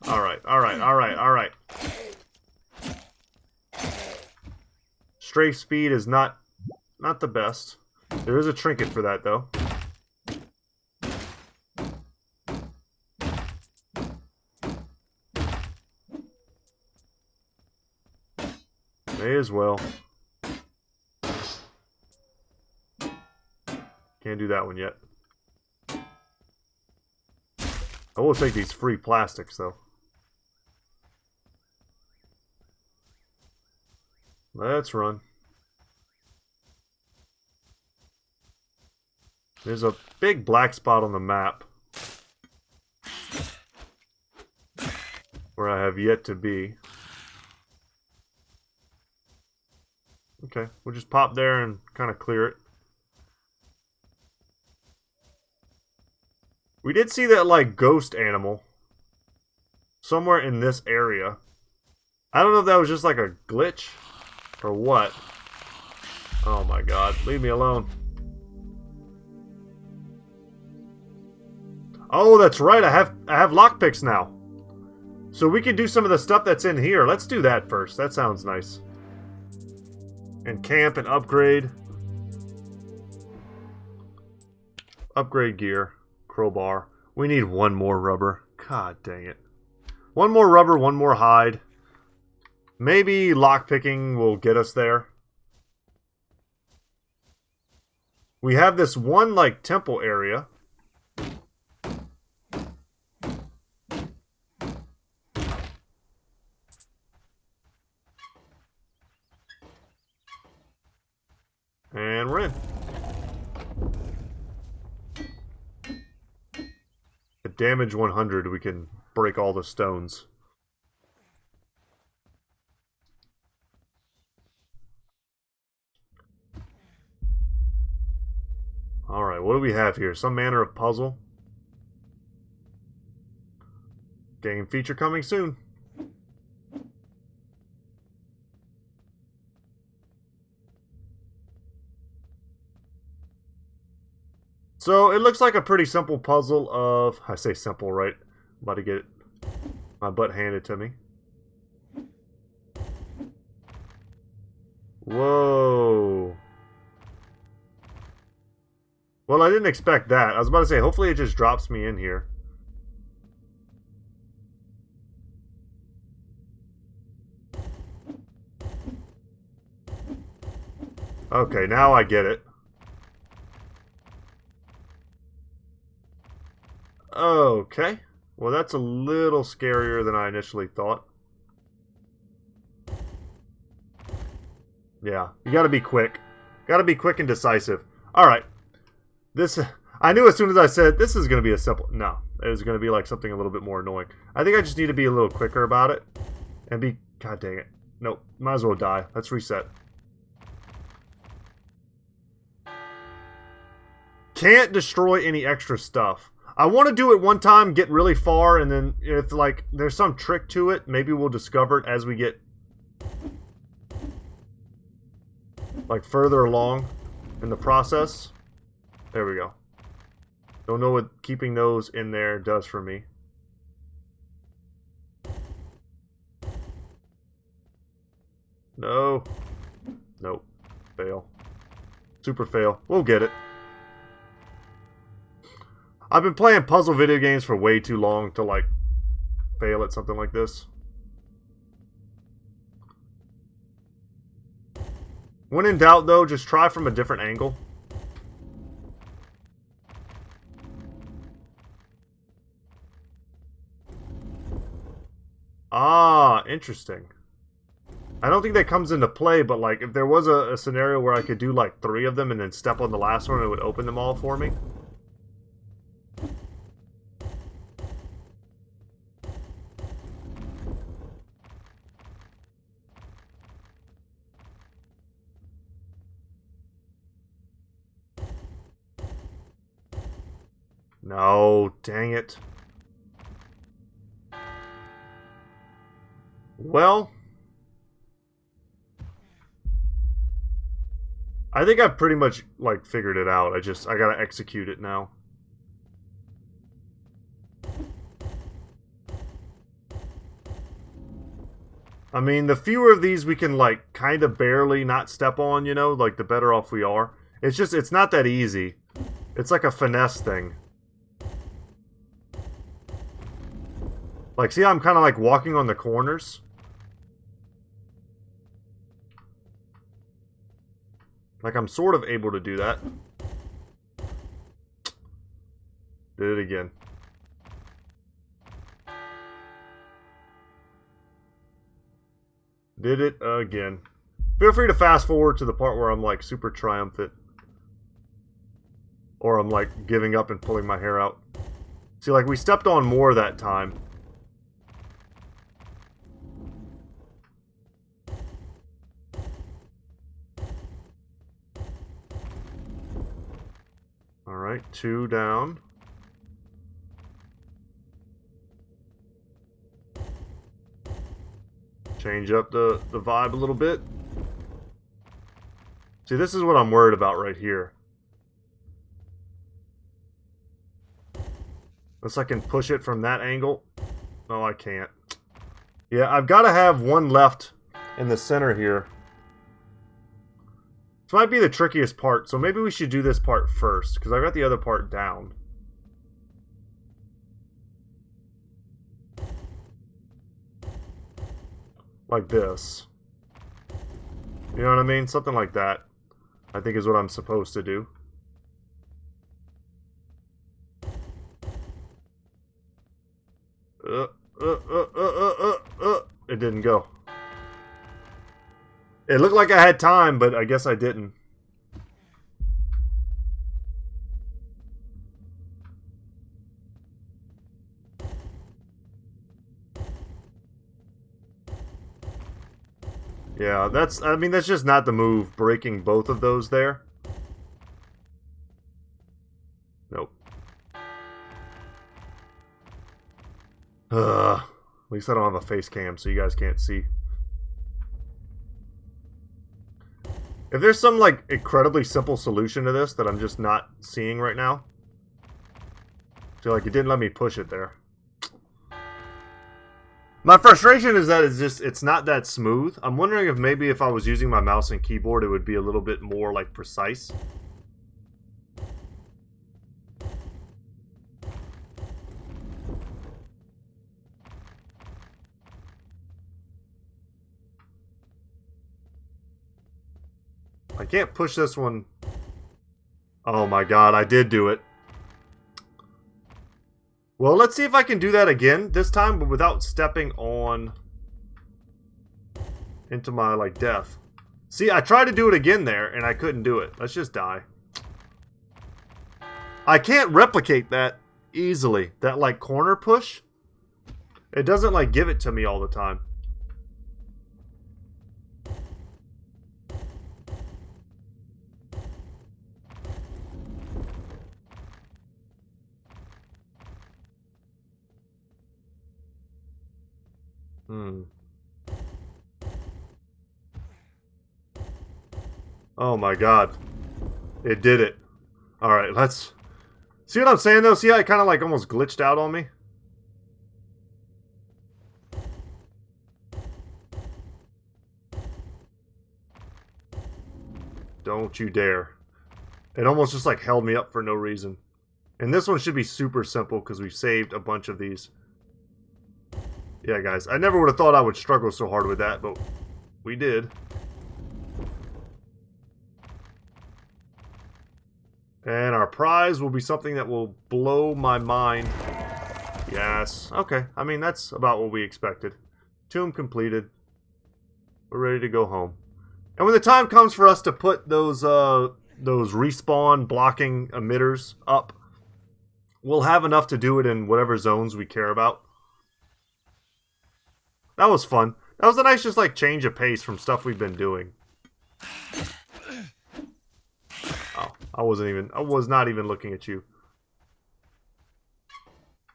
Alright, alright, alright, alright. Strafe speed is not the best. There is a trinket for that, though. May as well. Can't do that one yet. I will take these free plastics, though. Let's run. There's a big black spot on the map where I have yet to be. Okay, we'll just pop there and kind of clear it. We did see that, like, ghost animal somewhere in this area. I don't know if that was just like a glitch or what. Oh my god, leave me alone. Oh, that's right, I have lockpicks now. So we can do some of the stuff that's in here. Let's do that first. That sounds nice. And camp and upgrade. Upgrade gear. Crowbar. We need one more rubber. God dang it. One more rubber, one more hide. Maybe lockpicking will get us there. We have this one, like, temple area. And we're in. At damage 100, we can break all the stones. Alright, what do we have here? Some manner of puzzle. Game feature coming soon. So it looks like a pretty simple puzzle of... I say simple, right? I'm about to get my butt handed to me. Whoa. Well, I didn't expect that. I was about to say, hopefully it just drops me in here. Okay, now I get it. Okay. Well, that's a little scarier than I initially thought. Yeah, you gotta be quick. Gotta be quick and decisive. Alright. This... I knew as soon as I said, this is gonna be a simple... No. It was gonna be like something a little bit more annoying. I think I just need to be a little quicker about it. And be... God dang it. Nope. Might as well die. Let's reset. Can't destroy any extra stuff. I want to do it one time, get really far, and then if, like, there's some trick to it, maybe we'll discover it as we get, like, further along in the process. There we go. Don't know what keeping those in there does for me. No. Nope. Fail. Super fail. We'll get it. I've been playing puzzle video games for way too long to, like, fail at something like this. When in doubt, though, just try from a different angle. Ah, interesting. I don't think that comes into play, but, like, if there was a scenario where I could do, like, 3 of them and then step on the last one, it would open them all for me. No, dang it. Well, I think I've pretty much, like, figured it out. I gotta execute it now. I mean, the fewer of these we can, like, kind of barely not step on, you know, like, the better off we are. It's just, it's not that easy. It's like a finesse thing. Like, see how I'm kind of, like, walking on the corners? Like, I'm sort of able to do that. Did it again. Did it again. Feel free to fast forward to the part where I'm, like, super triumphant. Or I'm, like, giving up and pulling my hair out. See, like, we stepped on more that time. Alright, 2 down. Change up the vibe a little bit. See, this is what I'm worried about right here. Unless I can push it from that angle. No, I can't. Yeah, I've got to have one left in the center here. This might be the trickiest part, so maybe we should do this part first, because I've got the other part down. Like this. You know what I mean? Something like that, I think is what I'm supposed to do. It didn't go. It looked like I had time, but I guess I didn't. Yeah, I mean, that's just not the move, breaking both of those there. Nope. At least I don't have a face cam, so you guys can't see. If there's some, like, incredibly simple solution to this that I'm just not seeing right now, feel like it didn't let me push it there. My frustration is that it's not that smooth. I'm wondering if maybe if I was using my mouse and keyboard, it would be a little bit more, like, precise. I can't push this one. Oh my god, I did do it. Well, let's see if I can do that again this time, but without stepping on into my, like, death. See, I tried to do it again there, and I couldn't do it. Let's just die. I can't replicate that easily. That, like, corner push. It doesn't, like, give it to me all the time. Oh my god. It did it. Alright, let's... See what I'm saying though? See how it kind of like almost glitched out on me? Don't you dare. It almost just like held me up for no reason. And this one should be super simple because we've saved a bunch of these. Yeah, guys, I never would have thought I would struggle so hard with that, but we did. And our prize will be something that will blow my mind. Yes. Okay. I mean, that's about what we expected. Tomb completed. We're ready to go home. And when the time comes for us to put those respawn blocking emitters up, we'll have enough to do it in whatever zones we care about. That was fun. That was a nice just like change of pace from stuff we've been doing. Oh, I was not even looking at you.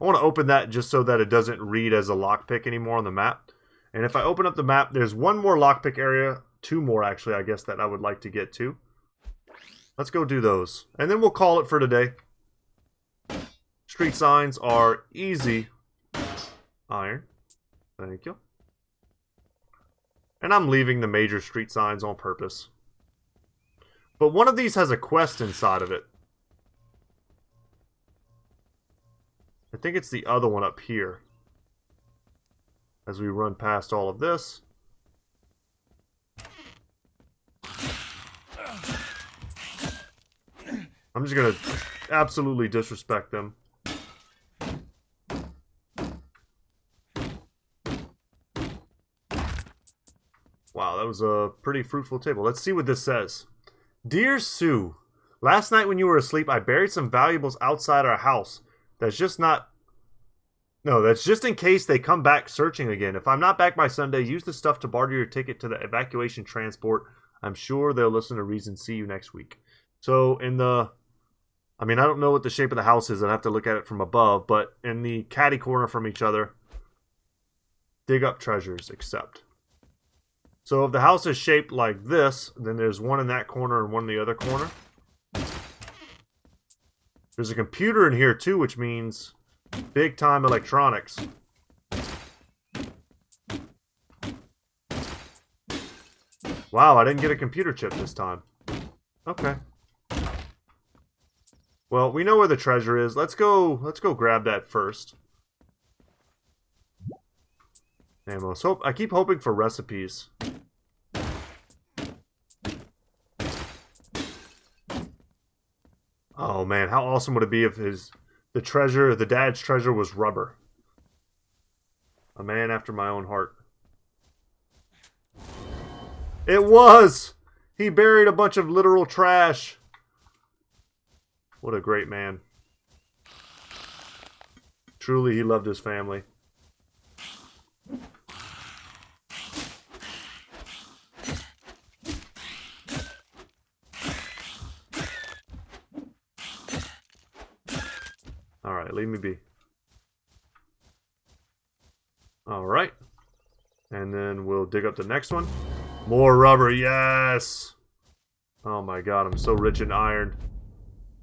I want to open that just so that it doesn't read as a lockpick anymore on the map. And if I open up the map, there's one more lockpick area. Two more, actually, I guess, that I would like to get to. Let's go do those. And then we'll call it for today. Street signs are easy. Iron. Thank you. And I'm leaving the major street signs on purpose. But one of these has a quest inside of it. I think it's the other one up here. As we run past all of this. I'm just going to absolutely disrespect them. Wow, that was a pretty fruitful table. Let's see what this says. Dear Sue, last night when you were asleep, I buried some valuables outside our house. That's just in case they come back searching again. If I'm not back by Sunday, use the stuff to barter your ticket to the evacuation transport. I'm sure they'll listen to reason. See you next week. So in the... I mean, I don't know what the shape of the house is. I'd have to look at it from above. But in the catty corner from each other, dig up treasures, accept. So if the house is shaped like this, then there's one in that corner and one in the other corner. There's a computer in here too, which means big time electronics. Wow, I didn't get a computer chip this time. Okay. Well, we know where the treasure is. Let's go grab that first. Ammo. So I keep hoping for recipes. Oh man, how awesome would it be if the dad's treasure was rubber? A man after my own heart. It was! He buried a bunch of literal trash. What a great man. Truly, he loved his family. Alright, leave me be. Alright. And then we'll dig up the next one. More rubber, yes! Oh my god, I'm so rich in iron.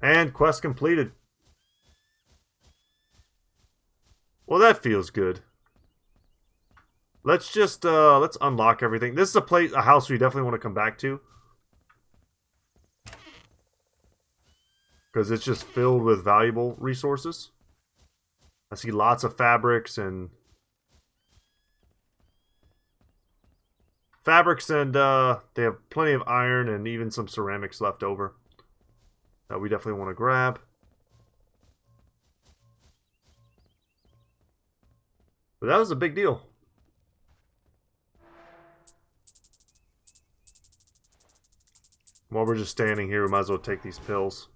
And quest completed. Well, that feels good. Let's just, let's unlock everything. This is a house we definitely want to come back to. Because it's just filled with valuable resources. I see lots of fabrics and... they have plenty of iron and even some ceramics left over. That we definitely want to grab. But that was a big deal. While we're just standing here, we might as well take these pills.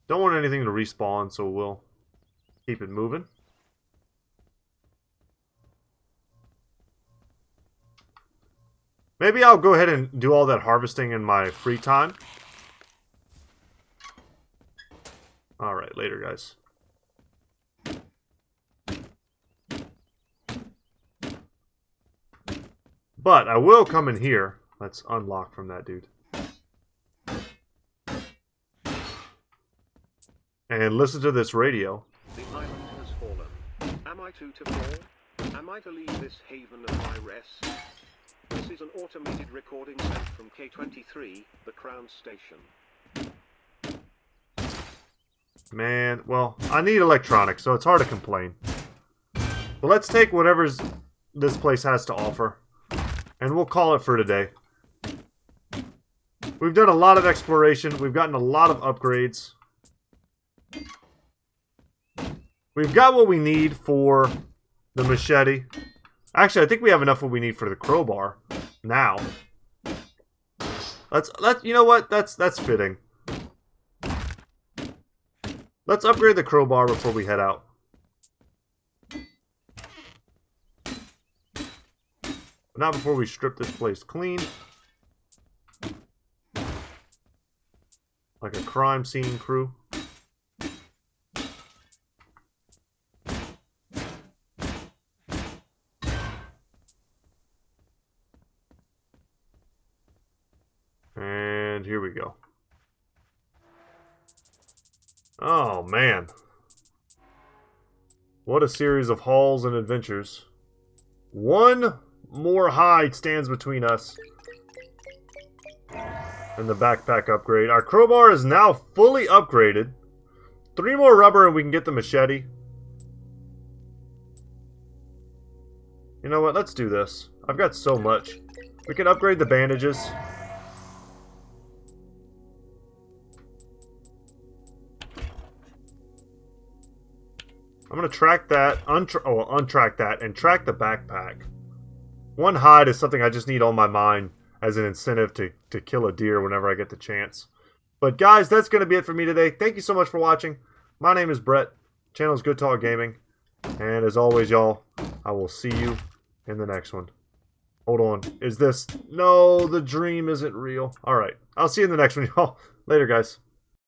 Don't want anything to respawn, so we'll keep it moving. Maybe I'll go ahead and do all that harvesting in my free time. Alright, later guys. But I will come in here. Let's unlock from that dude. And listen to this radio. The island has fallen. Am I to fall? Am I to leave this haven of my rest? This is an automated recording sent from K23, the Crown Station. Man, well, I need electronics, so it's hard to complain. But let's take whatever's this place has to offer. And we'll call it for today. We've done a lot of exploration. We've gotten a lot of upgrades. We've got what we need for the machete. Actually, I think we have enough what we need for the crowbar now. You know what? That's fitting. Let's upgrade the crowbar before we head out. But not before we strip this place clean. Like a crime scene crew. And here we go. Oh, man. What a series of hauls and adventures. One more hide stands between us and the backpack upgrade. Our crowbar is now fully upgraded. 3 more rubber and we can get the machete. You know what? Let's do this. I've got so much. We can upgrade the bandages. I'm going to track that, untrack that, and track the backpack. 1 hide is something I just need on my mind as an incentive to kill a deer whenever I get the chance. But guys, that's going to be it for me today. Thank you so much for watching. My name is Brett. Channel is Goodtalk Gaming. And as always, y'all, I will see you in the next one. Hold on. Is this... No, the dream isn't real. Alright. I'll see you in the next one, y'all. Later, guys.